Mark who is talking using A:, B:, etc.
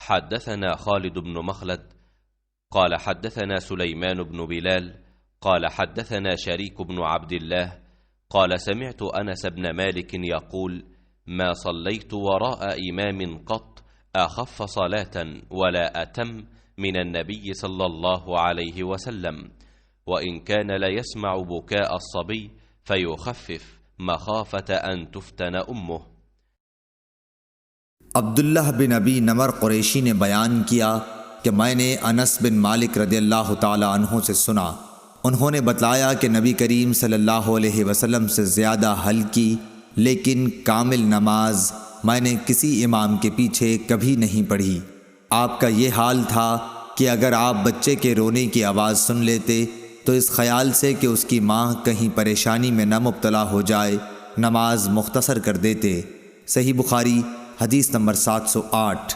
A: حدثنا خالد بن مخلد قال حدثنا سليمان بن بلال قال حدثنا شريك بن عبد الله قال سمعت أنس بن مالك يقول: ما صليت وراء إمام قط أخف صلاة ولا أتم من النبي صلى الله عليه وسلم، وإن كان ليسمع بكاء الصبي فيخفف مخافة أن تفتن أمه।
B: अब्दुल्लाह बिन अबी नमर कुरैशी ने बयान किया कि मैंने अनस बिन मालिक रदियल्लाहु ताला अन्हु से सुना, उन्होंने बतलाया कि नबी करीम सल्लल्लाहु अलैहि वसल्लम से ज़्यादा हल्की लेकिन कामिल नमाज मैंने किसी इमाम के पीछे कभी नहीं पढ़ी। आपका ये हाल था कि अगर आप बच्चे के रोने की आवाज़ सुन लेते तो इस ख्याल से कि उसकी माँ कहीं परेशानी में न मुब्तला हो जाए नमाज मुख्तसर कर देते। सही बुखारी हदीस नंबर 708।